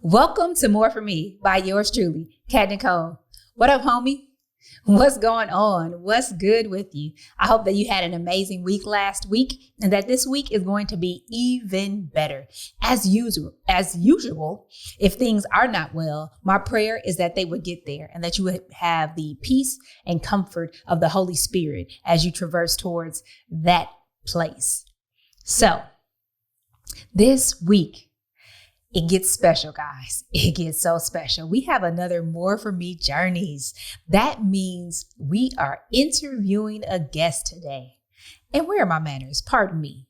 Welcome to More For Me by yours truly, Kat Necole. What up, homie? What's going on? What's good with you? I hope that you had an amazing week last week and that this week is going to be even better. As usual, if things are not well, my prayer is that they would get there and that you would have the peace and comfort of the Holy Spirit as you traverse towards that place. So this week, it gets special, guys. It gets so special. We have another More For Me Journeys. That means we are interviewing a guest today. And where are my manners? Pardon me.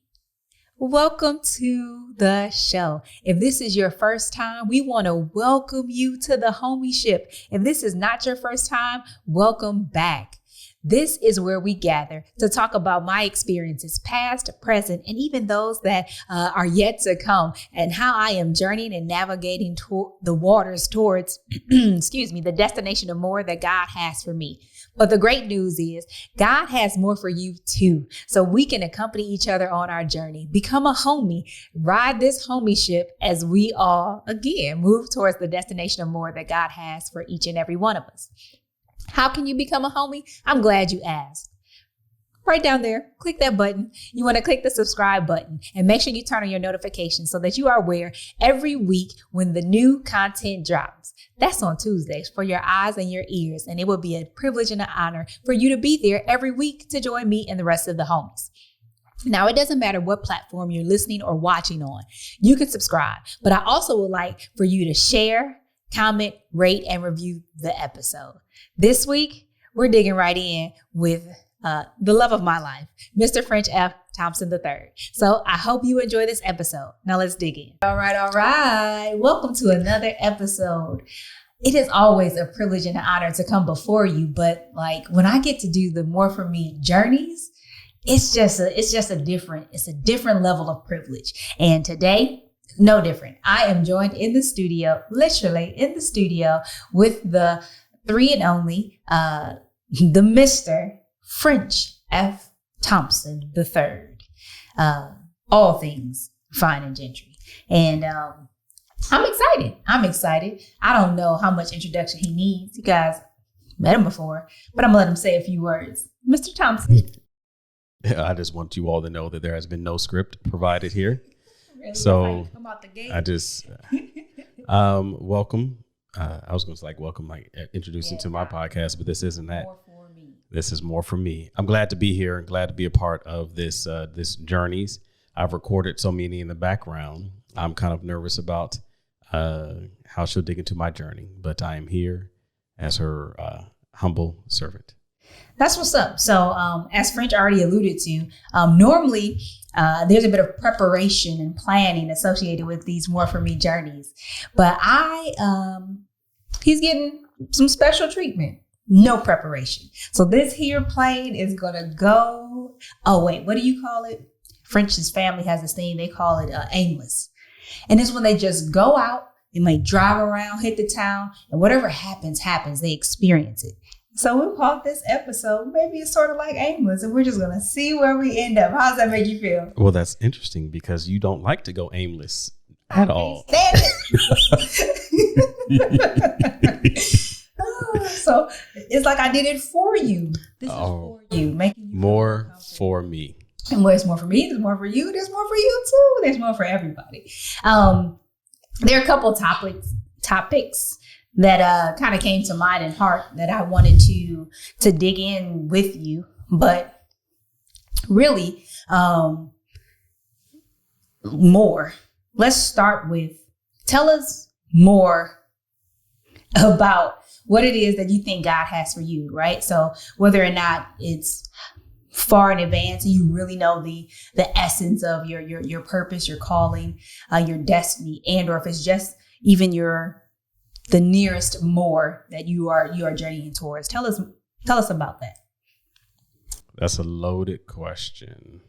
Welcome to the show. If this is your first time, we want to welcome you to the homieship. If this is not your first time, welcome back. This is where we gather to talk about my experiences, past, present, and even those that are yet to come, and how I am journeying and navigating the waters towards, the destination of more that God has for me. But the great news is God has more for you too. So we can accompany each other on our journey, become a homie, ride this homieship as we all, again, move towards the destination of more that God has for each and every one of us. How can you become a homie? I'm glad you asked. Right down there, click that button. You want to click the subscribe button and make sure you turn on your notifications so that you are aware every week when the new content drops. That's on Tuesdays for your eyes and your ears. And it will be a privilege and an honor for you to be there every week to join me and the rest of the homies. Now, it doesn't matter what platform you're listening or watching on. You can subscribe, but I also would like for you to share, comment, rate, and review the episode. This week, we're digging right in with the love of my life, Mr. French Thompson III. So I hope you enjoy this episode. Now let's dig in. All right. Welcome to another episode. It is always a privilege and an honor to come before you. But like when I get to do the More For Me journeys, it's a different level of privilege. And today, no different. I am joined in the studio, literally in the studio, with the three and only, the Mr. French Thompson III. All things fine and gentry. And I'm excited. I don't know how much introduction he needs. You guys met him before, but I'm going to let him say a few words. Mr. Thompson. I just want you all to know that there has been no script provided here. Really? So I just welcome. I was going to welcome, introducing to my podcast, but this isn't that. More for me. This is More For Me. I'm glad to be here and glad to be a part of this journeys. I've recorded so many in the background. I'm kind of nervous about how she'll dig into my journey, but I am here as her humble servant. That's what's up. So as French already alluded to, normally there's a bit of preparation and planning associated with these More For Me journeys. But he's getting some special treatment. No preparation. So this here plane is going to go. Oh, wait, what do you call it? French's family has this thing. They call it Aimless. And it's when they just go out, they may drive around, hit the town, and whatever happens. They experience it. So we'll call this episode, maybe it's sort of like Aimless, and we're just going to see where we end up. How does that make you feel? Well, that's interesting because you don't like to go aimless at all. So it's like I did it for you. This is for you. Making you more for me. And where's more for me? There's more for you. There's more for you too. There's more for everybody. There are a couple topics that kind of came to mind and heart that I wanted to dig in with you. But really, more. Let's start with, tell us more about what it is that you think God has for you, right? So whether or not it's far in advance and you really know the essence of your purpose, your calling, your destiny, and or if it's just even the nearest more that you are journeying towards. Tell us about that. That's a loaded question.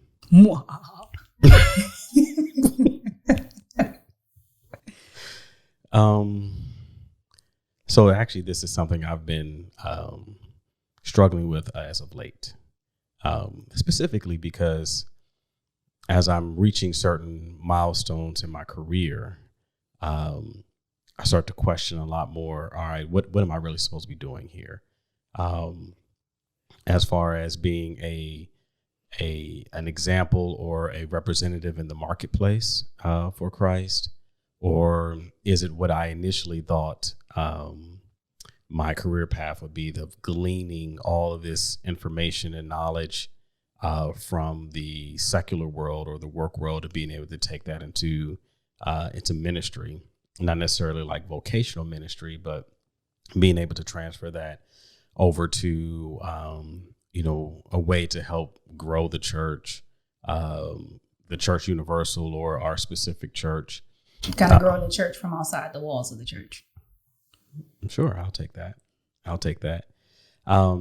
So actually, this is something I've been struggling with as of late, specifically because as I'm reaching certain milestones in my career, I start to question a lot more. All right, what am I really supposed to be doing here? As far as being an example or a representative in the marketplace for Christ, or is it what I initially thought my career path would be, the gleaning all of this information and knowledge from the secular world or the work world, and being able to take that into ministry, not necessarily like vocational ministry, but being able to transfer that over to a way to help grow the church universal, or our specific church. Kind of growing the church from outside the walls of the church. Sure, I'll take that.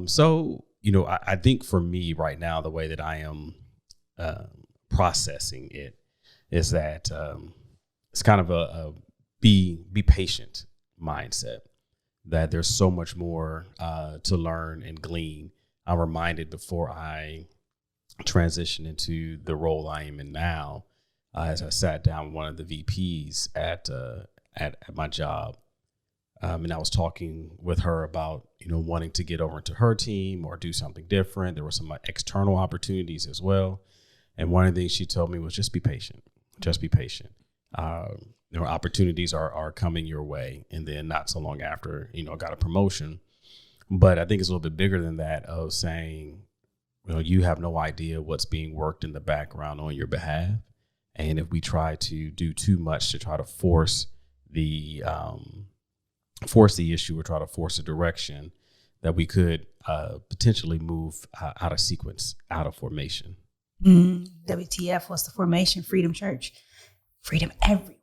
So, I think for me right now, the way that I am processing it is that it's kind of a be patient mindset, that there's so much more to learn and glean. I'm reminded before I transition into the role I am in now, as I sat down with one of the VPs at my job, and I was talking with her about wanting to get over into her team or do something different. There were some external opportunities as well, and one of the things she told me was just be patient. Just be patient. Opportunities are coming your way, and then not so long after, got a promotion. But I think it's a little bit bigger than that, of saying, you have no idea what's being worked in the background on your behalf. And if we try to do too much to try to force the issue or try to force a direction, that we could potentially move out of sequence, out of formation. WTF, what's the formation? Freedom Church. Freedom everywhere.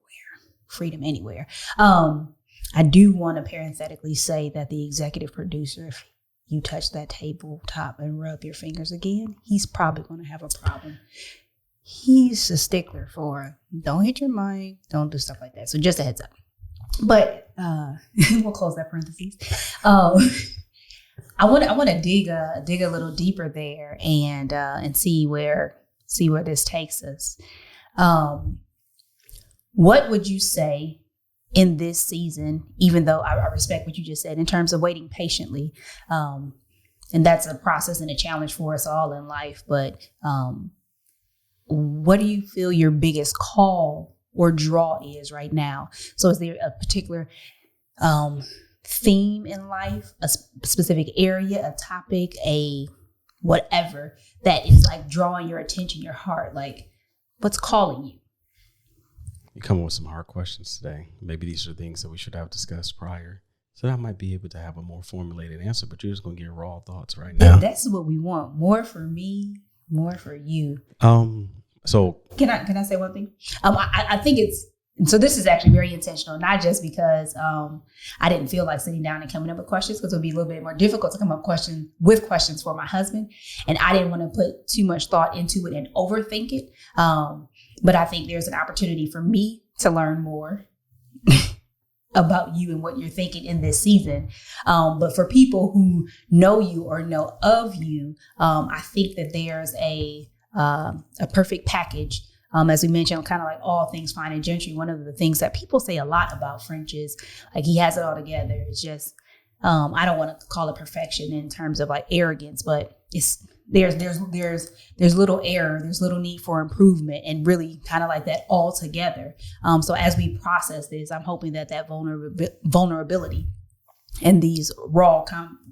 Freedom anywhere. I do want to parenthetically say that the executive producer, if you touch that tabletop and rub your fingers again, he's probably going to have a problem. He's a stickler for don't hit your mic, don't do stuff like that. So just a heads up. But we'll close that parentheses. I want to dig a little deeper there and see where this takes us. What would you say in this season, even though I respect what you just said in terms of waiting patiently, and that's a process and a challenge for us all in life, but what do you feel your biggest call or draw is right now? So is there a particular theme in life, a specific area, a topic, a whatever that is like drawing your attention, your heart? Like, what's calling you? You come up with some hard questions today. Maybe these are things that we should have discussed prior, so that I might be able to have a more formulated answer, but you're just going to get raw thoughts right now. That's what we want. More for me, more for you. So can I say one thing? I think so this is actually very intentional, not just because I didn't feel like sitting down and coming up with questions, because it would be a little bit more difficult to come up with questions for my husband. And I didn't want to put too much thought into it and overthink it. But I think there's an opportunity for me to learn more about you and what you're thinking in this season. But for people who know you or know of you, I think that there's a perfect package. As we mentioned, kind of like all things fine and gentry. One of the things that people say a lot about French is like he has it all together. It's just I don't want to call it perfection in terms of like arrogance, but there's little error, there's little need for improvement, and really kind of like that all together. So as we process this, I'm hoping that vulnerability and these raw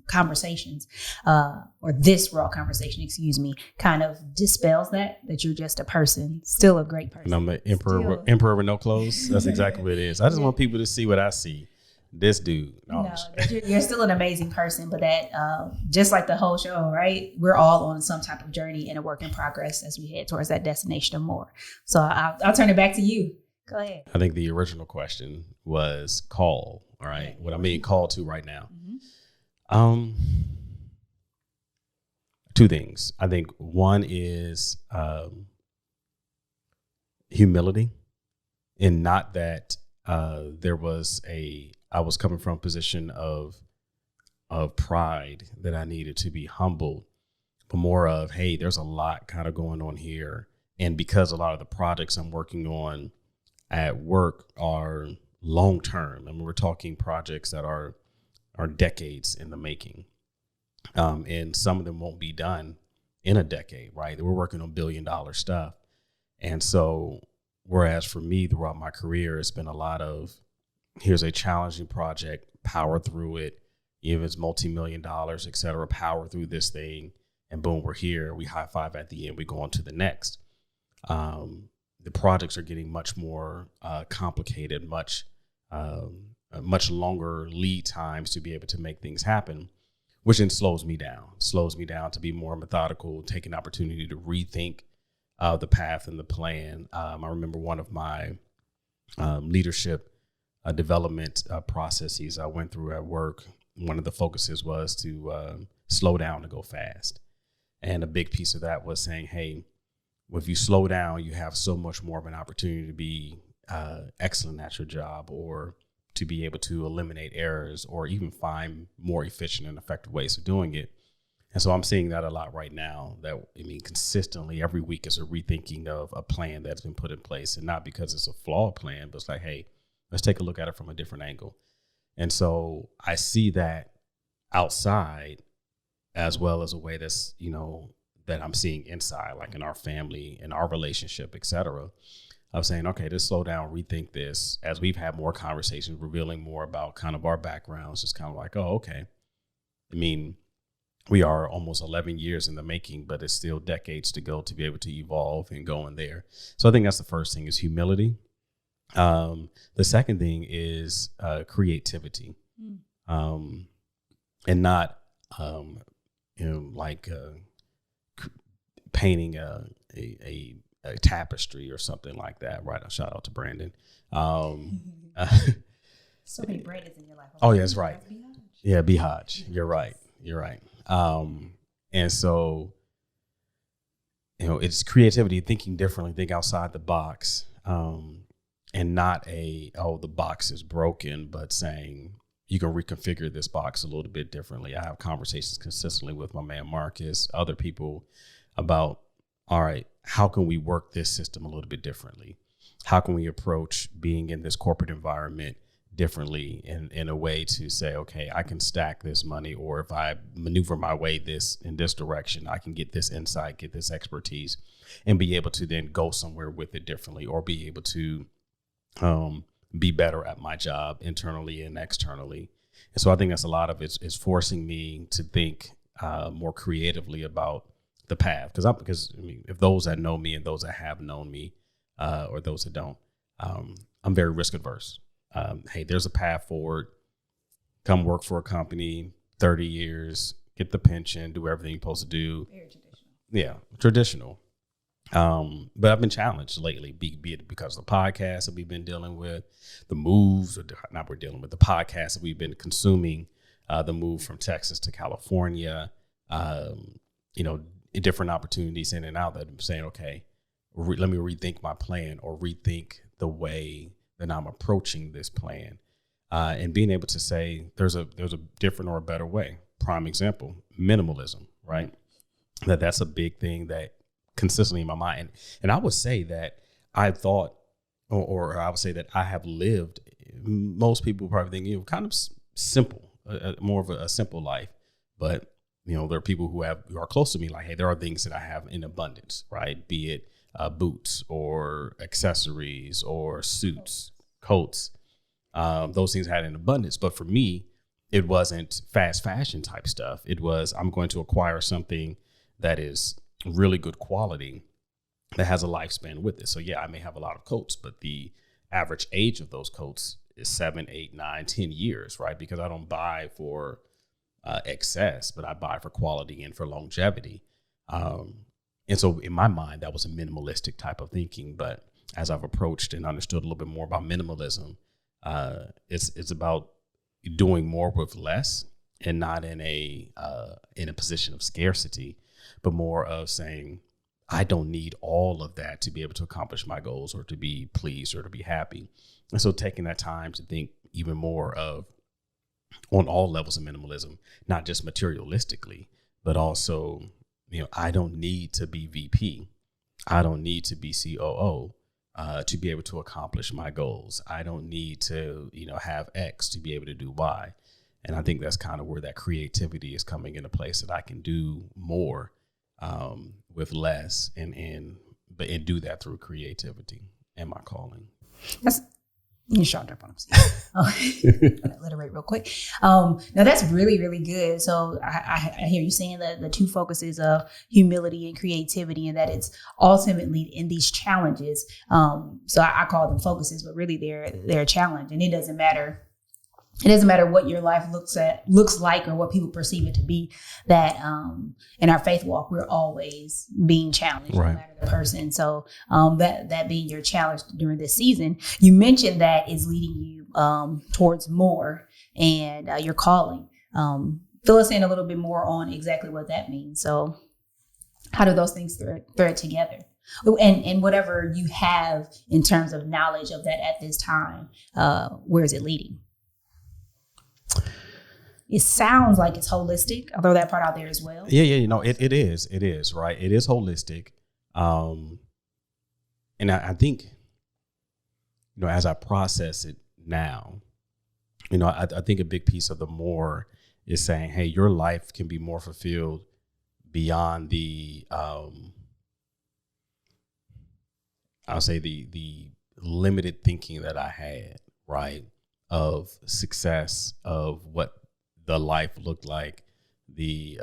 conversations, or this raw conversation, kind of dispels that you're just a person, still a great person. And I'm an emperor with no clothes. That's exactly what it is. I just want people to see what I see. This dude. No, you're still an amazing person, but that just like the whole show, right? We're all on some type of journey and a work in progress as we head towards that destination of more. So I'll turn it back to you. Go ahead. I think the original question was call. All right. Okay. What I'm being called to right now. Mm-hmm. Two things. I think one is humility, and not that I was coming from a position of pride that I needed to be humbled, but more of, hey, there's a lot kind of going on here. And because a lot of the projects I'm working on at work are long term. I mean, we're talking projects that are decades in the making. And some of them won't be done in a decade, right? We're working on $1 billion stuff. And so, whereas for me throughout my career, it's been a lot of, here's a challenging project, power through it, even if it's multi-million dollars, et cetera, power through this thing. And boom, we're here. We high five at the end. We go on to the next. The projects are getting much more complicated, much longer lead times to be able to make things happen, which then slows me down to be more methodical, take an opportunity to rethink the path and the plan. I remember one of my leadership development processes I went through at work. One of the focuses was to slow down to go fast. And a big piece of that was saying, hey, if you slow down, you have so much more of an opportunity to be excellent at your job, or to be able to eliminate errors, or even find more efficient and effective ways of doing it. And so I'm seeing that a lot right now, that, I mean, consistently every week is a rethinking of a plan that's been put in place, and not because it's a flawed plan, but it's like, hey, let's take a look at it from a different angle. And so I see that outside as well as a way that's, that I'm seeing inside, like in our family, in our relationship, et cetera. I was saying, okay, let's slow down, rethink this, as we've had more conversations, revealing more about kind of our backgrounds. It's kind of like, oh, okay. I mean, we are almost 11 years in the making, but it's still decades to go to be able to evolve and go in there. So I think that's the first thing, is humility. The second thing is creativity, and not painting a tapestry or something like that. Right. A shout out to Brandon. So many Brandons in your life. Oh, yeah, that's right. Yeah, Bihaj. You're right. And so, it's creativity, thinking differently, think outside the box, and not the box is broken, but saying you can reconfigure this box a little bit differently. I have conversations consistently with my man Marcus, other people, about, all right, how can we work this system a little bit differently? How can we approach being in this corporate environment differently, in a way to say, okay, I can stack this money, or if I maneuver my way in this direction, I can get this insight, get this expertise, and be able to then go somewhere with it differently, or be able to be better at my job internally and externally. And so I think that's a lot of it's forcing me to think more creatively about the path. Because if those that know me and those that have known me, or those that don't, I'm very risk adverse. Hey, there's a path forward. Come work for a company, 30 years, get the pension, do everything you're supposed to do. Very traditional. Yeah, traditional. But I've been challenged lately, be it because of the podcast that we've been dealing with, the moves, or not we're dealing with, the podcast that we've been consuming, the move from Texas to California, different opportunities in and out, that I'm saying, okay, let me rethink my plan, or rethink the way that I'm approaching this plan, and being able to say there's a different or a better way. Prime example, minimalism, right? That's a big thing that consistently in my mind. And I would say that I thought, or I would say that I have lived, most people probably think, kind of simple, more of a simple life. But, there are people who are close to me, like, hey, there are things that I have in abundance, right? Be it boots or accessories or suits, coats, those things I had in abundance. But for me, it wasn't fast fashion type stuff. It was, I'm going to acquire something that is really good quality, that has a lifespan with it. So yeah, I may have a lot of coats, but the average age of those coats is 7, 8, 9, 10 years, right? Because I don't buy for excess, but I buy for quality and for longevity. And so in my mind, that was a minimalistic type of thinking. But as I've approached and understood a little bit more about minimalism, it's about doing more with less, and not in a position of scarcity, but more of saying, I don't need all of that to be able to accomplish my goals, or to be pleased, or to be happy. And so taking that time to think even more of, on all levels of minimalism, not just materialistically, but also, I don't need to be VP. I don't need to be COO. to be able to accomplish my goals. I don't need to, have X to be able to do Y. And I think that's kind of where that creativity is coming into place, that I can do more with less and do that through creativity and my calling. You shot up on him. I'm gonna alliterate real quick. Now that's really, really good. So I hear you saying that the two focuses of humility and creativity, and that it's ultimately in these challenges. So I call them focuses, but really they're a challenge, and it doesn't matter. It doesn't matter what your life looks like or what people perceive it to be, that in our faith walk, we're always being challenged, right, no matter the person. So that being your challenge during this season, you mentioned that is leading you towards more and your calling. Fill us in a little bit more on exactly what that means. So how do those things thread together? And whatever you have in terms of knowledge of that at this time, where is it leading? It sounds like it's holistic. I'll throw that part out there as well. Yeah. It is, right? It is holistic. And I think, as I process it now, I think a big piece of the more is saying, hey, your life can be more fulfilled beyond the, I'll say the limited thinking that I had, right? Of success, of what the life looked like, the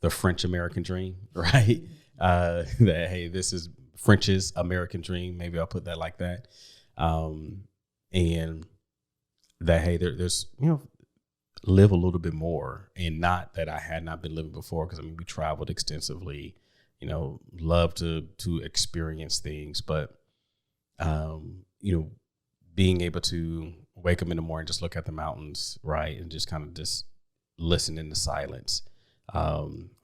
French American dream, right? That, hey, this is French's American dream. Maybe I'll put that like that. And that, hey, there's, live a little bit more, and not that I had not been living before. Cause we traveled extensively, love to experience things, but, being able to wake up in the morning, just look at the mountains, right? And just kind of just listen in the silence.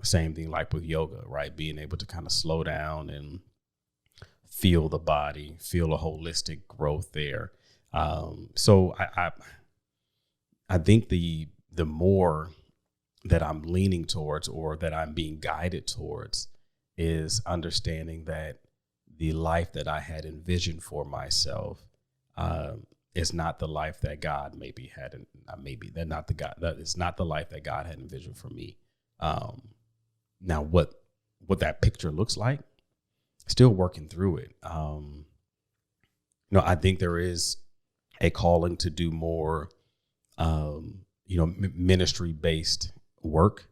Same thing like with yoga, right? Being able to kind of slow down and feel the body, feel a holistic growth there. So I think the more that I'm leaning towards, or that I'm being guided towards, is understanding that the life that I had envisioned for myself is not the life that God maybe had, that is not the life that God had envisioned for me. Now what that picture looks like, still working through it. I think there is a calling to do more, ministry based work,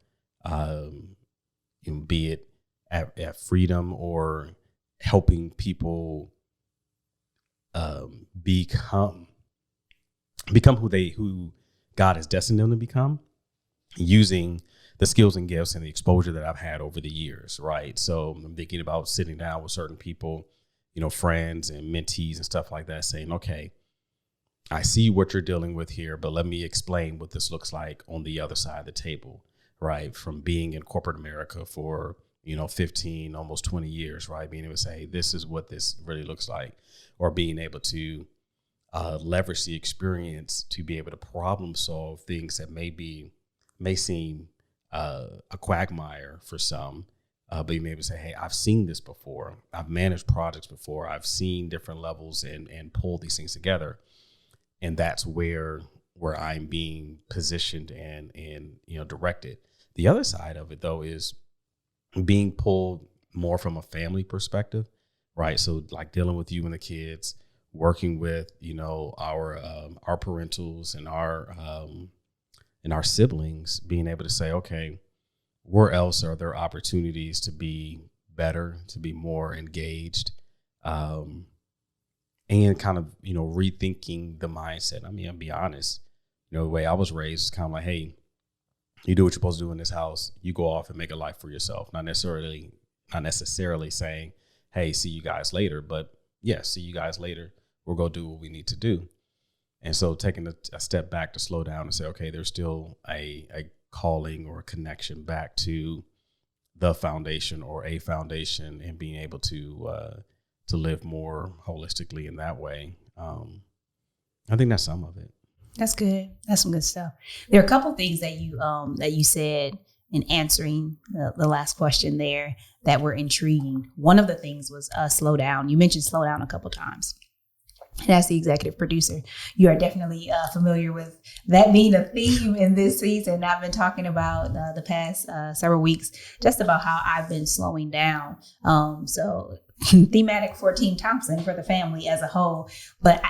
be it at Freedom, or helping people become who God has destined them to become, using the skills and gifts and the exposure that I've had over the years, right? So I'm thinking about sitting down with certain people, friends and mentees and stuff like that, saying, okay, I see what you're dealing with here, but let me explain what this looks like on the other side of the table, right? From being in corporate America for 15, almost 20 years, right? Being able to say, this is what this really looks like, or being able to leverage the experience to be able to problem solve things that may seem a quagmire for some, but you may be able to say, hey, I've seen this before. I've managed projects before. I've seen different levels and pull these things together. And that's where I'm being positioned and directed. The other side of it, though, is being pulled more from a family perspective, right? So like dealing with you and the kids, working with, our parentals and our siblings, being able to say, okay, where else are there opportunities to be better, to be more engaged, and kind of, rethinking the mindset. I'll be honest, the way I was raised is kind of like, hey, you do what you're supposed to do in this house. You go off and make a life for yourself. Not necessarily saying, hey, see you guys later, but yeah, see you guys later. We'll go do what we need to do. And so taking a step back to slow down and say, okay, there's still a calling or a connection back to the foundation, or a foundation, and being able to live more holistically in that way. I think that's some of it. That's good. That's some good stuff. There are a couple things that you said in answering the last question there that were intriguing. One of the things was slow down. You mentioned slow down a couple times. And as the executive producer, you are definitely familiar with that being a theme in this season. I've been talking about the past several weeks just about how I've been slowing down. So thematic for Team Thompson, for the family as a whole. But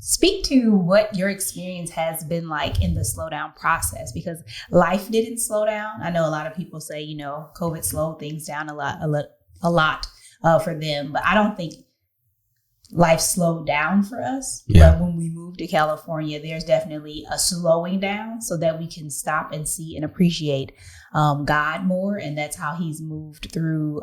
speak to what your experience has been like in the slowdown process, because life didn't slow down. I know a lot of people say, you know, COVID slowed things down a lot for them, but I don't think life slowed down for us. Yeah. But when we moved to California, there's definitely a slowing down so that we can stop and see and appreciate God more. And that's how he's moved through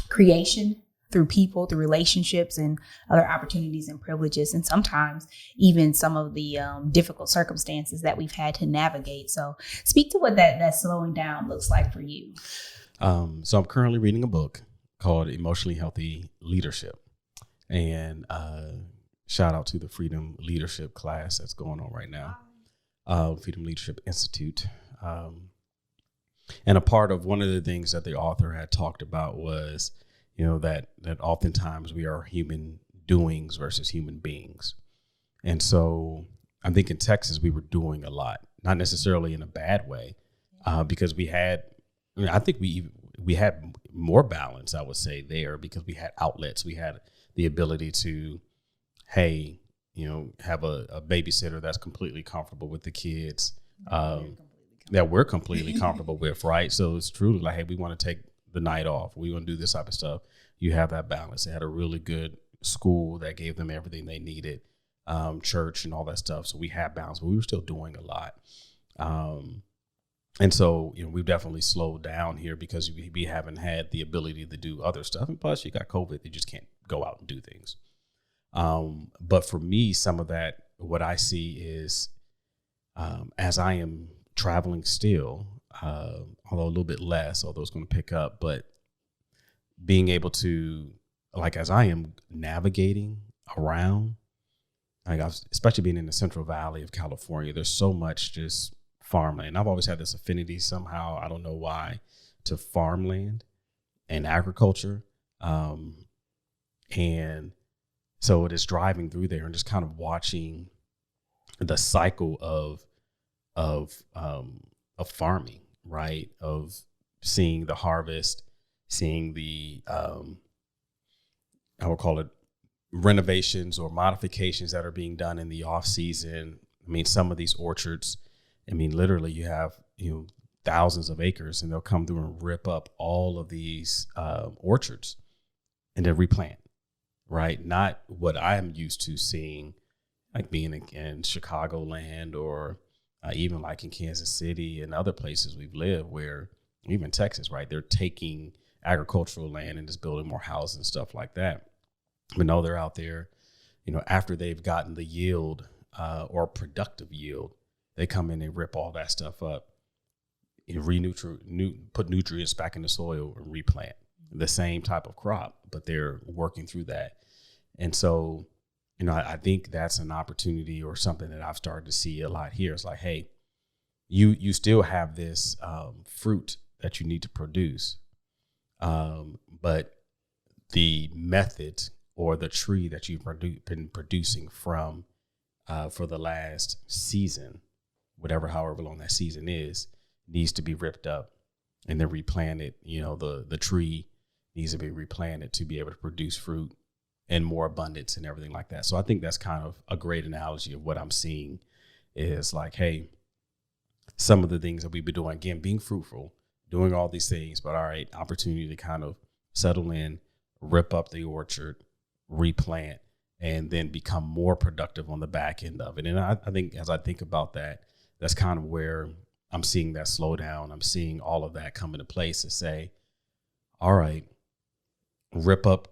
creation, through people, through relationships and other opportunities and privileges. And sometimes even some of the difficult circumstances that we've had to navigate. So speak to what that slowing down looks like for you. So I'm currently reading a book called Emotionally Healthy Leadership. And shout out to the Freedom Leadership class that's going on right now, Freedom Leadership Institute. And a part of one of the things that the author had talked about was, you know, that oftentimes we are human doings versus human beings. And so I think in Texas, we were doing a lot, not necessarily in a bad way, because I think we had more balance, I would say, there, because we had outlets. We had the ability to, hey, you know, have a babysitter that's completely comfortable with the kids, that we're completely comfortable with, right? So it's truly like, hey, we want to take the night off. We want to do this type of stuff. You have that balance. They had a really good school that gave them everything they needed, church and all that stuff. So we had balance, but we were still doing a lot. And so, you know, we've definitely slowed down here because we haven't had the ability to do other stuff. And plus, you got COVID, you just can't go out and do things. But for me, some of that, what I see is, as I am traveling still, although a little bit less, although it's going to pick up, but being able to, like, as I am navigating around, like especially being in the Central Valley of California, there's so much just farmland. I've always had this affinity somehow, I don't know why, to farmland and agriculture. And so it is driving through there and just kind of watching the cycle of farming, right? Of seeing the harvest, seeing the, I would call it renovations or modifications that are being done in the off season. I mean, some of these orchards, I mean, literally you have, you know, thousands of acres, and they'll come through and rip up all of these orchards and then replant, right? Not what I'm used to seeing, like being in Chicagoland or even like in Kansas City and other places we've lived, where even Texas, right? They're taking agricultural land and just building more houses and stuff like that. But no, they're out there, you know, after they've gotten the yield or productive yield, they come in and rip all that stuff up, put nutrients back in the soil and replant the same type of crop, but they're working through that. And so, you know, I think that's an opportunity or something that I've started to see a lot here. It's like, hey, you still have this fruit that you need to produce, but the method or the tree that you've been producing from for the last season, however long that season is, needs to be ripped up and then replanted. You know, the tree needs to be replanted to be able to produce fruit and more abundance and everything like that. So I think that's kind of a great analogy of what I'm seeing is like, hey, some of the things that we've been doing, again, being fruitful, doing all these things, but all right, opportunity to kind of settle in, rip up the orchard, replant, and then become more productive on the back end of it. And I think as I think about that, that's kind of where I'm seeing that slow down. I'm seeing all of that come into place to say, all right, rip up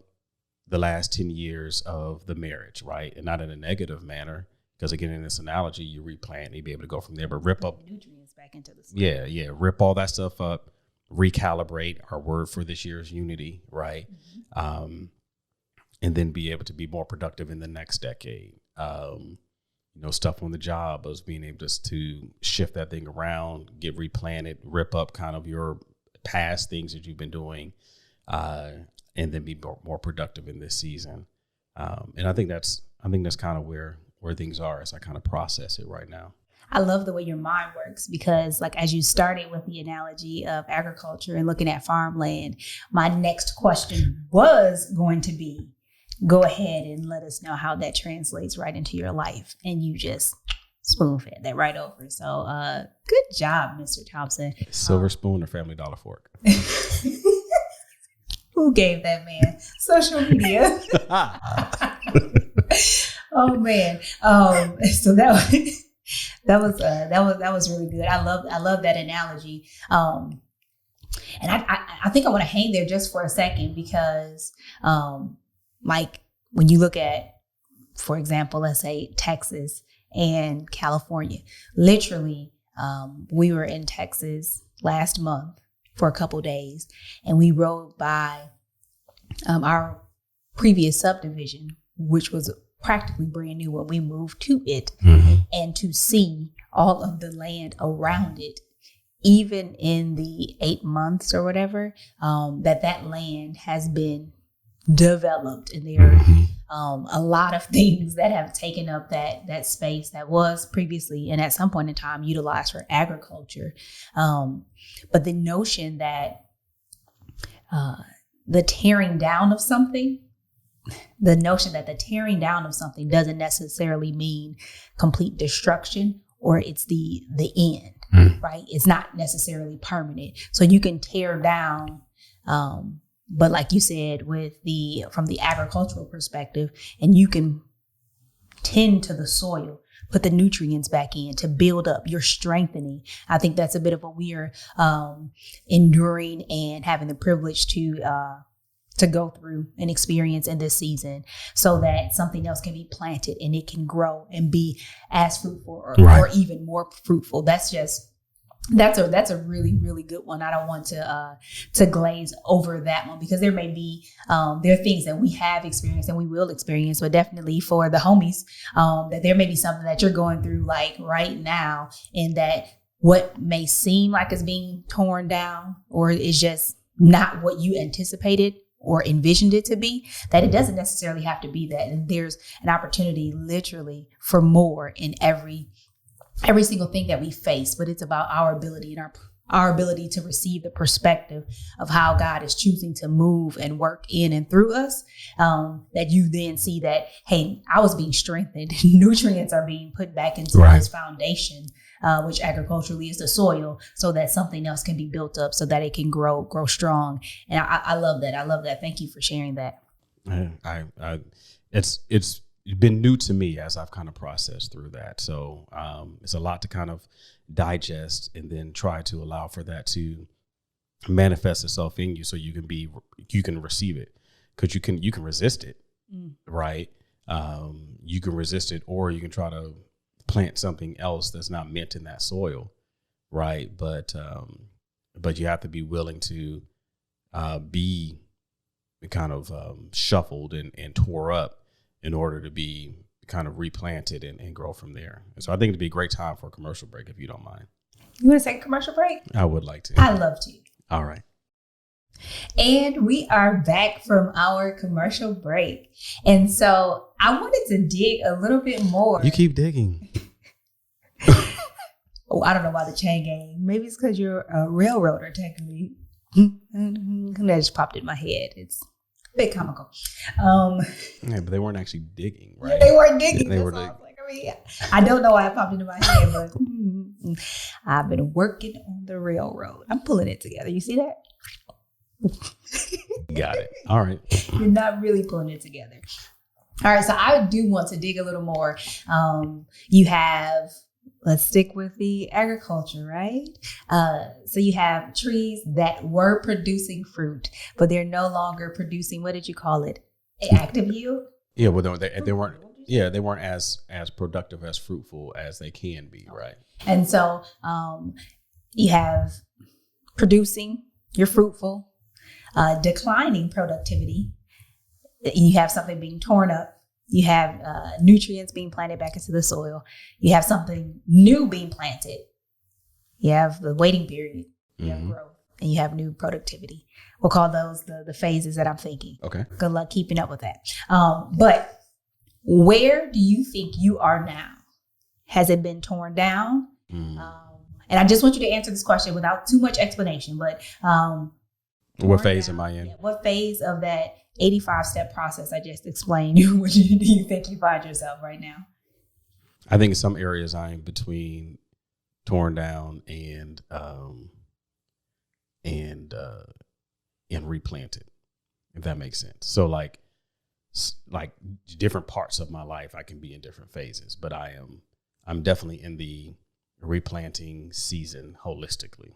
the last 10 years of the marriage, right? And not in a negative manner, because again, in this analogy, you replant and you be able to go from there, but rip up nutrients back into the soil. Yeah. Rip all that stuff up, recalibrate. Our word for this year is unity, right? Mm-hmm. And then be able to be more productive in the next decade. stuff on the job, of being able to shift that thing around, get replanted, rip up kind of your past things that you've been doing, and then be more productive in this season. And I think that's kind of where things are as I kind of process it right now. I love the way your mind works, because like as you started with the analogy of agriculture and looking at farmland, my next question was going to be, go ahead and let us know how that translates right into your life. And you just spoon-fed that right over. So good job, Mr. Thompson. Silver spoon or Family Dollar fork? Who gave that man social media? Oh man. So that was really good. I love that analogy. And I think I want to hang there just for a second, because like when you look at, for example, let's say Texas and California, literally, we were in Texas last month for a couple days, and we rode by our previous subdivision, which was practically brand new when we moved to it, and to see all of the land around it, even in the 8 months or whatever, that land has been developed, and there are a lot of things that have taken up that space that was previously and at some point in time utilized for agriculture. But the notion that the tearing down of something doesn't necessarily mean complete destruction, or it's the end, right? It's not necessarily permanent. So you can tear down, but like you said, from the agricultural perspective, and you can tend to the soil, put the nutrients back in to build up, you're strengthening. I think that's a bit of what we are enduring and having the privilege to go through and experience in this season, so that something else can be planted and it can grow and be as fruitful or even more fruitful. That's a really, really good one. I don't want to glaze over that one, because there may be there are things that we have experienced and we will experience, but definitely for the homies, that there may be something that you're going through like right now, and that what may seem like it's being torn down or is just not what you anticipated or envisioned it to be, that it doesn't necessarily have to be that. And there's an opportunity literally for more in every single thing that we face, but it's about our ability and our ability to receive the perspective of how God is choosing to move and work in and through us, that you then see that, hey, I was being strengthened. Nutrients are being put back into this foundation, which agriculturally is the soil, so that something else can be built up so that it can grow strong. And I love that. I love that. Thank you for sharing that. It's been new to me as I've kind of processed through that. So it's a lot to kind of digest, and then try to allow for that to manifest itself in you, so you can receive it, because you can resist it, right? You can resist it, or you can try to plant something else that's not meant in that soil, right? But you have to be willing to be kind of shuffled and tore up in order to be kind of replanted and grow from there. And so I think it'd be a great time for a commercial break, if you don't mind. You want to take a commercial break? I would like to. I'd love to. All right. And we are back from our commercial break. And so I wanted to dig a little bit more. You keep digging. Oh, I don't know why the chain gang. Maybe it's because you're a railroader, technically. That just popped in my head. It's a bit comical. Yeah, but they weren't actually digging, right? They weren't digging. They were digging. I don't know why it popped into my head, but I've been working on the railroad. I'm pulling it together. You see that? Got it. All right. You're not really pulling it together. All right. So I do want to dig a little more. You have, let's stick with the agriculture, right? So you have trees that were producing fruit, but they're no longer producing, what did you call it? Active yield? Yeah, well, they weren't. Yeah, they weren't as productive, as fruitful as they can be, right? And so you have producing, you're fruitful, declining productivity. You have something being torn up, You have nutrients being planted back into the soil. You have something new being planted. You have the waiting period. You have growth. And you have new productivity. We'll call those the phases that I'm thinking. Okay. Good luck keeping up with that. But where do you think you are now? Has it been torn down? And I just want you to answer this question without too much explanation. But what phase am I in? What phase of that 85-step process I just explained, do you think you find yourself right now? I think in some areas I'm between torn down and replanted, if that makes sense. So like different parts of my life, I can be in different phases, but I'm definitely in the replanting season holistically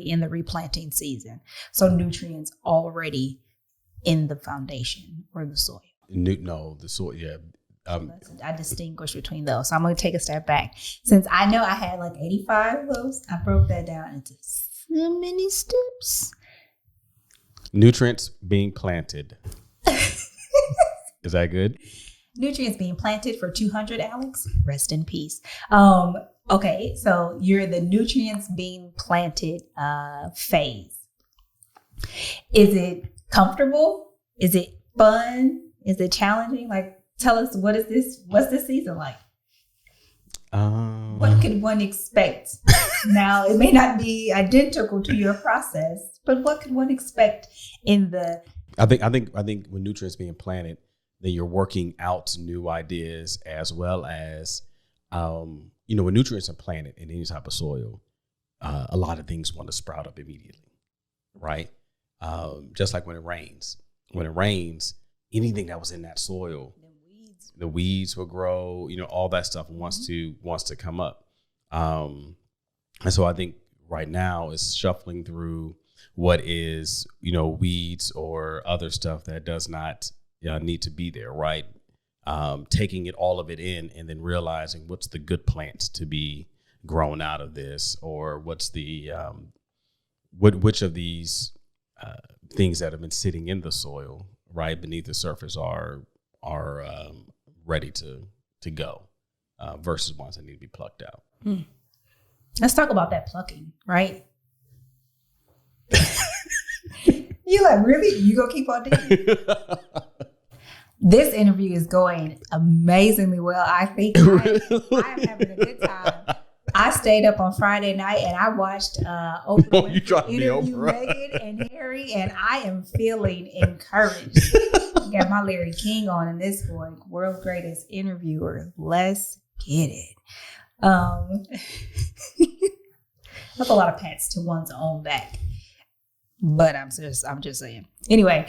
In the replanting season. So nutrients already in the foundation or the soil. No, the soil. Yeah. I distinguish between those. So I'm going to take a step back. Since I know I had like 85 of those, I broke that down into so many steps. Nutrients being planted. Is that good? Nutrients being planted for 200, Alex. Rest in peace. Okay, so you're the nutrients being planted phase. Is it comfortable? Is it fun? Is it challenging? Like, tell us, what's this season like? What could one expect? Now, it may not be identical to your process, but what could one expect in the... I think when nutrients being planted, then you're working out new ideas as well as, when nutrients are planted in any type of soil, a lot of things want to sprout up immediately, right? Just like when it rains. When it rains, anything that was in that soil, the weeds will grow, all that stuff wants to come up. And so I think right now is shuffling through what is, weeds or other stuff that does not need to be there, right? Taking all of it in and then realizing what's the good plants to be grown out of this, or what's the which of these things that have been sitting in the soil right beneath the surface are ready to go versus ones that need to be plucked out. Let's talk about that plucking, right? You like, really? You gonna keep on digging? This interview is going amazingly well. I think I am having a good time. I stayed up on Friday night and I watched Oprah interview Meghan and Harry, and I am feeling encouraged. Got my Larry King on, and this boy, world's greatest interviewer. Let's get it. That's a lot of pats to one's own back, but I'm just saying. Anyway,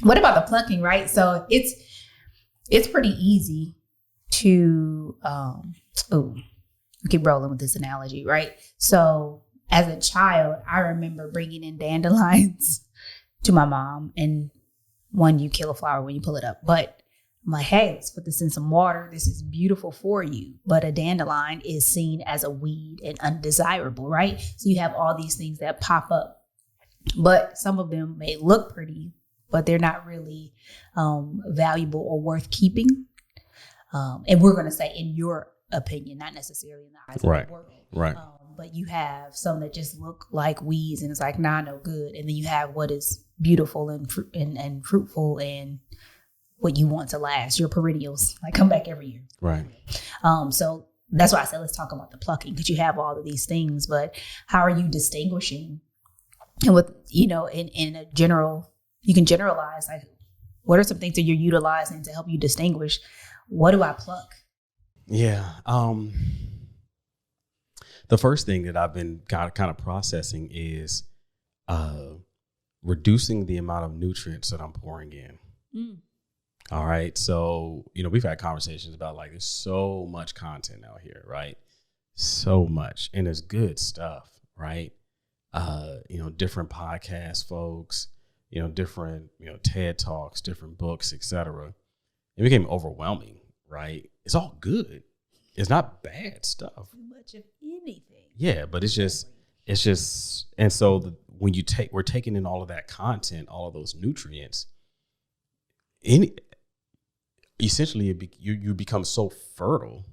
what about the plucking, right? So it's pretty easy to keep rolling with this analogy, right? So as a child, I remember bringing in dandelions to my mom, and one, you kill a flower when you pull it up, but I'm like, hey, let's put this in some water. This is beautiful for you. But a dandelion is seen as a weed and undesirable, right? So you have all these things that pop up, but some of them may look pretty, but they're not really valuable or worth keeping. And we're going to say, in your opinion, not necessarily in the eyes of the world. Right. But you have some that just look like weeds, and it's like, nah, no good. And then you have what is beautiful and fruitful and what you want to last, your perennials, like come back every year. Right. So that's why I said, let's talk about the plucking, because you have all of these things, but how are you distinguishing? And with, in a general, you can generalize, like, what are some things that you're utilizing to help you distinguish? What do I pluck? Yeah. The first thing that I've been kind of processing is reducing the amount of nutrients that I'm pouring in. All right. So, we've had conversations about, like, there's so much content out here, right? So much. And it's good stuff, right? Different podcast folks, different, TED Talks, different books, etc. It became overwhelming, right? It's all good. It's not bad stuff. Too much of anything. Yeah, but it's just, and so when we're taking in all of that content, all of those nutrients, essentially you become so fertile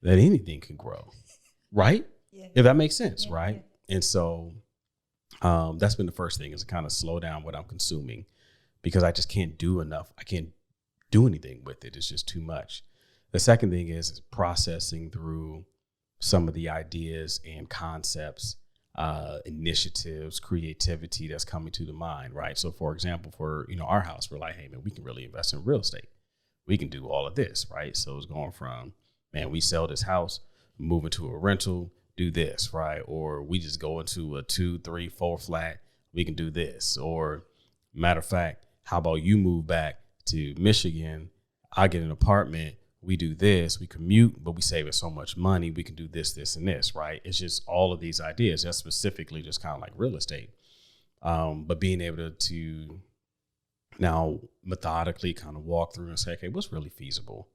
that anything can grow, right? Yeah. If that makes sense, right? Yeah. And so that's been the first thing, is to kind of slow down what I'm consuming, because I just can't do enough. I can't do anything with it. It's just too much. The second thing is processing through some of the ideas and concepts, initiatives, creativity that's coming to the mind, right? So for example, for our house, we're like, hey man, we can really invest in real estate. We can do all of this, right? So it's going from, man, we sell this house, move into a rental, do this, right? Or we just go into a 2, 3, 4 flat, we can do this. Or matter of fact, how about you move back to Michigan, I get an apartment, we do this, we commute, but we save so much money, we can do this, this, and this, right? It's just all of these ideas. That's specifically just kind of like real estate. But being able to now methodically kind of walk through and say, okay, what's really feasible?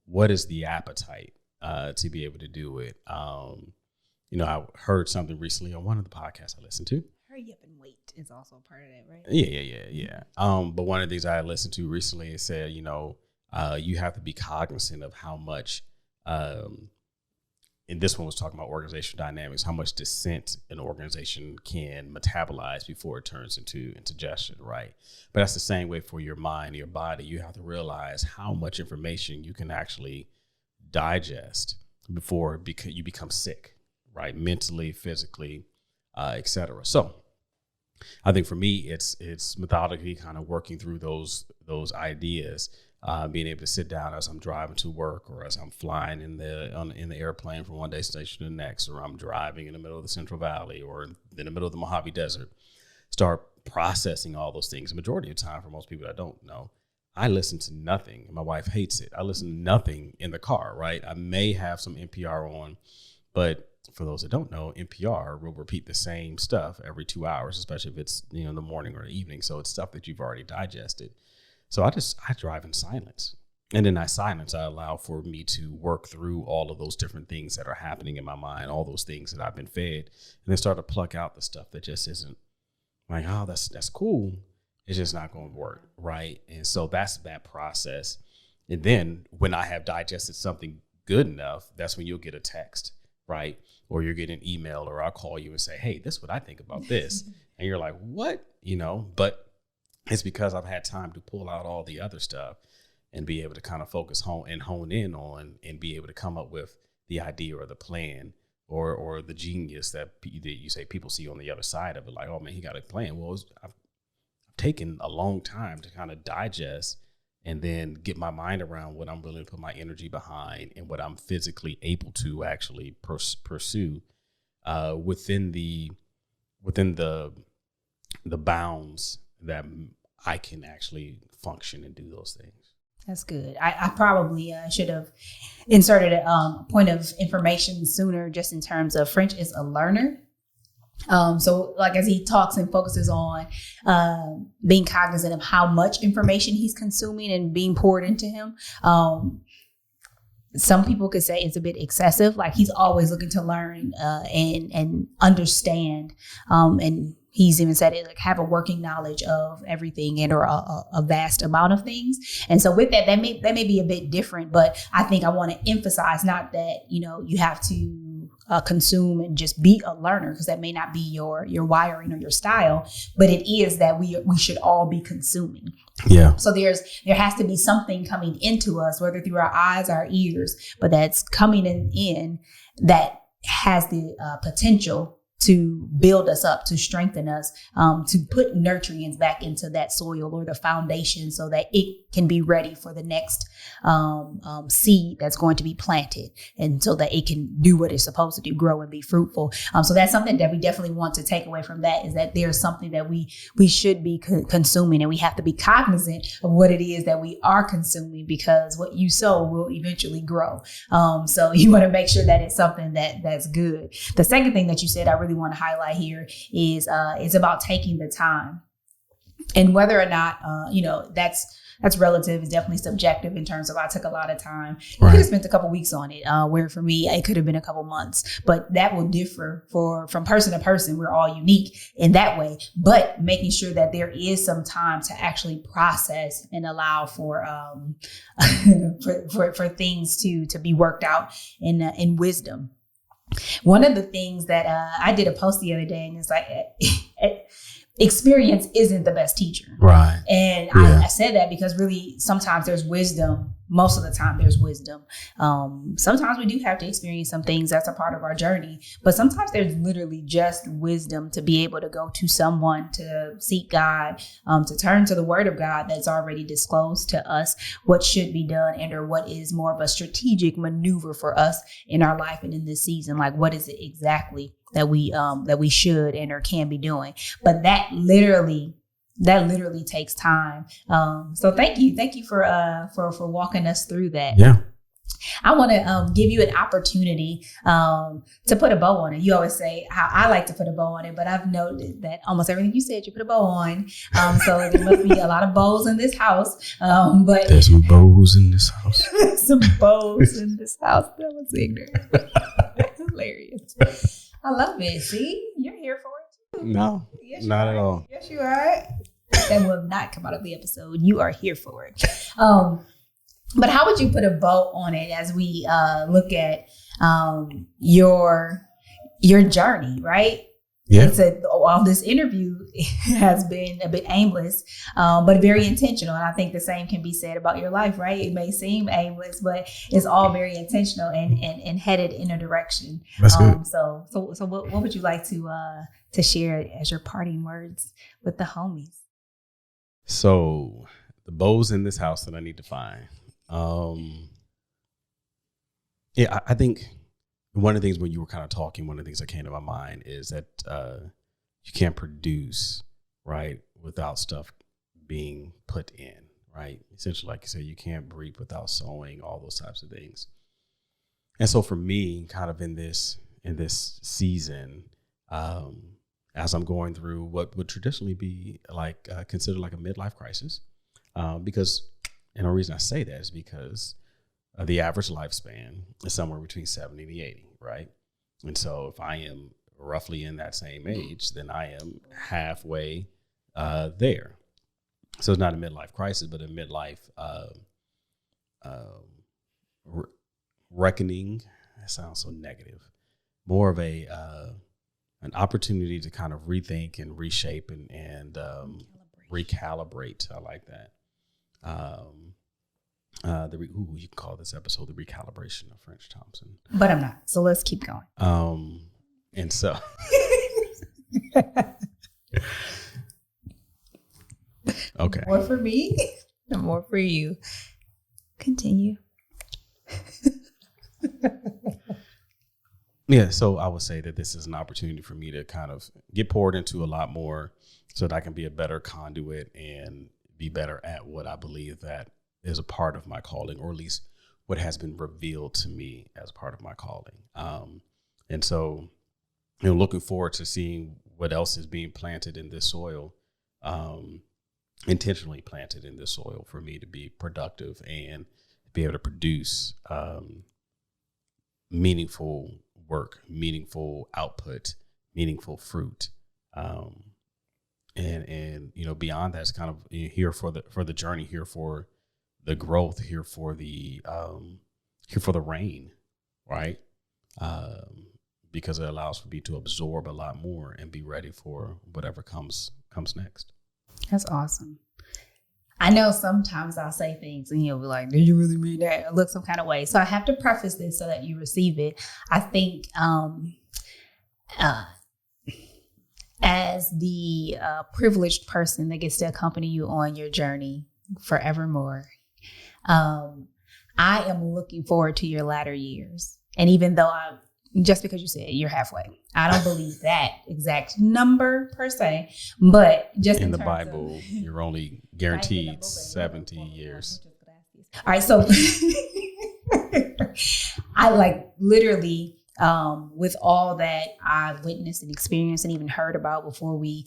What is the appetite to be able to do it? I heard something recently on one of the podcasts I listened to. Hurry up and wait is also part of that, right? Yeah. But one of the things I listened to recently, it said, you have to be cognizant of how much, and this one was talking about organizational dynamics, how much dissent an organization can metabolize before it turns into indigestion, right? But that's the same way for your mind, your body. You have to realize how much information you can actually digest before you become sick, right? Mentally, physically, etc. So I think for me, it's methodically kind of working through those ideas. Being able to sit down as I'm driving to work, or as I'm flying in the airplane from one destination to the next, or I'm driving in the middle of the Central Valley or in the middle of the Mojave Desert, start processing all those things. The majority of the time, for most people that don't know, I listen to nothing. My wife hates it. I listen to nothing in the car, right? I may have some NPR on, but for those that don't know, NPR will repeat the same stuff every 2 hours, especially if it's in the morning or the evening. So it's stuff that you've already digested. So I drive in silence. And in that silence, I allow for me to work through all of those different things that are happening in my mind, all those things that I've been fed, and then start to pluck out the stuff that just isn't like, oh, that's cool. It's just not going to work, right? And so that's that process. And then when I have digested something good enough, that's when you'll get a text, right? Or you'll get an email, or I'll call you and say, hey, this is what I think about this. And you're like, what? But it's because I've had time to pull out all the other stuff and be able to kind of hone in on, and be able to come up with the idea or the plan or the genius that you say people see on the other side of it. Like, oh man, he got a plan. Well, I've taken a long time to kind of digest and then get my mind around what I'm willing to put my energy behind and what I'm physically able to actually pursue within the bounds that I can actually function and do those things. That's good. I probably should have inserted a point of information sooner, just in terms of French is a learner. So like as he talks and focuses on being cognizant of how much information he's consuming and being poured into him, some people could say it's a bit excessive. Like he's always looking to learn and understand, and he's even said it, like have a working knowledge of everything and or a vast amount of things. And so with that may be a bit different, but I think I want to emphasize not that, you have to consume and just be a learner, because that may not be your wiring or your style, but it is that we should all be consuming. Yeah. So there has to be something coming into us, whether through our eyes, our ears, but that's coming in that has the potential to build us up, to strengthen us, to put nutrients back into that soil or the foundation so that it can be ready for the next seed that's going to be planted, and so that it can do what it's supposed to do, grow and be fruitful. So that's something that we definitely want to take away from that, is that there's something that we should be consuming, and we have to be cognizant of what it is that we are consuming, because what you sow will eventually grow. So you want to make sure that it's something that's good. The second thing that you said I really want to highlight here is it's about taking the time, and whether or not that's that's relative. It's definitely subjective in terms of I took a lot of time. You Right. could have spent a couple weeks on it, where for me, it could have been a couple months. But that will differ from person to person. We're all unique in that way. But making sure that there is some time to actually process and allow for for things to be worked out in wisdom. One of the things that I did a post the other day, and it's like experience isn't the best teacher. Right. And Yeah. I said that because really sometimes there's wisdom. Most of the time there's wisdom. Sometimes we do have to experience some things. That's a part of our journey. But sometimes there's literally just wisdom to be able to go to someone, to seek God, to turn to the word of God that's already disclosed to us what should be done and or what is more of a strategic maneuver for us in our life and in this season. Like, what is it exactly that we should and or can be doing? But that literally takes time. So thank you for walking us through that. Yeah. I want to give you an opportunity to put a bow on it. You always say how I like to put a bow on it, but I've noted that almost everything you said, you put a bow on. So there must be a lot of bows in this house. But There's some bows in this house. some bows in this house. That was ignorant. Hilarious. I love it. See, you're here for it too. No, Yes, you not are. at all. Yes, you are. That will not come out of the episode. You are here for it. But how would you put a bow on it as we look at your journey, right? Yeah. While this interview has been a bit aimless, but very intentional. And I think the same can be said about your life, right? It may seem aimless, but it's all very intentional and headed in a direction. That's good. So what would you like to share as your parting words with the homies? So the bows in this house that I need to find. I think one of the things when you were kind of talking, one of the things that came to my mind is that you can't produce, right, without stuff being put in, right? Essentially, like you said, you can't reap without sowing, all those types of things. And so for me, kind of in this season, as I'm going through what would traditionally be like considered like a midlife crisis, because, and the reason I say that is because the average lifespan is somewhere between 70 and 80, right? And so if I am roughly in that same age, then I am halfway there. So it's not a midlife crisis, but a midlife reckoning. That sounds so negative. More of an opportunity to kind of rethink and reshape and recalibrate. I like that. You can call this episode the recalibration of French Thompson. But I'm not. So let's keep going. And so okay. More for me and more for you. Continue. Yeah, so I would say that this is an opportunity for me to kind of get poured into a lot more so that I can be a better conduit and be better at what I believe that is a part of my calling, or at least what has been revealed to me as part of my calling. And so, looking forward to seeing what else is being planted in this soil, intentionally planted in this soil for me to be productive and be able to produce meaningful work, meaningful output, meaningful fruit. And beyond that, it's kind of here for the journey, here for the growth, here for the rain, right? Because it allows for me to absorb a lot more and be ready for whatever comes next. That's awesome. I know sometimes I'll say things and you'll be like, did you really mean that? Or look some kind of way. So I have to preface this so that you receive it. I think as the privileged person that gets to accompany you on your journey forevermore, I am looking forward to your latter years. And even though just because you said you're halfway, I don't believe that exact number per se, but just in the Bible, you're only guaranteed 70 years. All right. So I literally, with all that I've witnessed and experienced and even heard about before we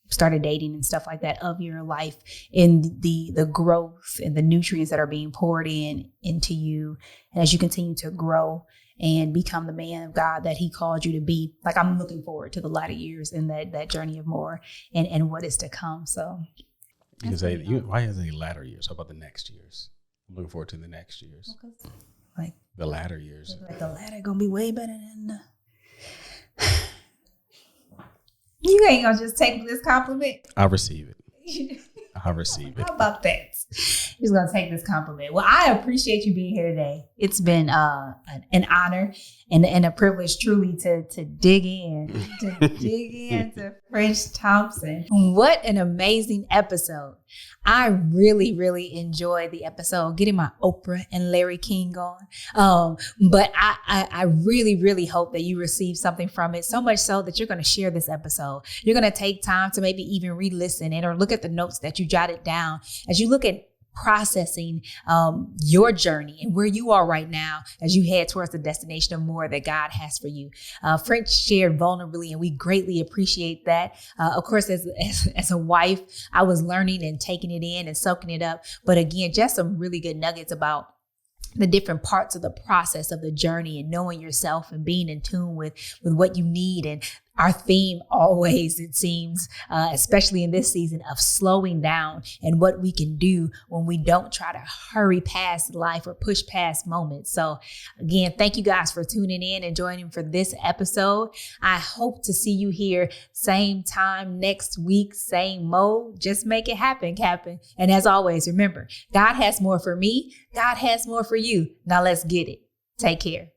started dating and stuff like that of your life, in the growth and the nutrients that are being poured into you. And as you continue to grow and become the man of God that he called you to be, like, I'm looking forward to the latter years and that journey of more and what is to come. So you can say, why is it latter years? How about the next years? I'm looking forward to the next years. Like the latter years. Like the latter gonna be way better than the... You ain't gonna just take this compliment. I receive it. I receive it. How about that? He's gonna take this compliment. Well, I appreciate you being here today. It's been an honor and a privilege truly to dig into French Thompson. What an amazing episode. I really, really enjoyed the episode, getting my Oprah and Larry King on. But I really, really hope that you receive something from it, so much so that you're going to share this episode. You're going to take time to maybe even re-listen it or look at the notes that you jotted down as you look at processing your journey and where you are right now as you head towards the destination of more that God has for you. French shared vulnerably, and we greatly appreciate that. Of course, as a wife, I was learning and taking it in and soaking it up. But again, just some really good nuggets about the different parts of the process of the journey and knowing yourself and being in tune with what you need. And our theme always, it seems, especially in this season, of slowing down and what we can do when we don't try to hurry past life or push past moments. So again, thank you guys for tuning in and joining for this episode. I hope to see you here same time next week, same mode. Just make it happen, Captain. And as always, remember, God has more for me. God has more for you. Now let's get it. Take care.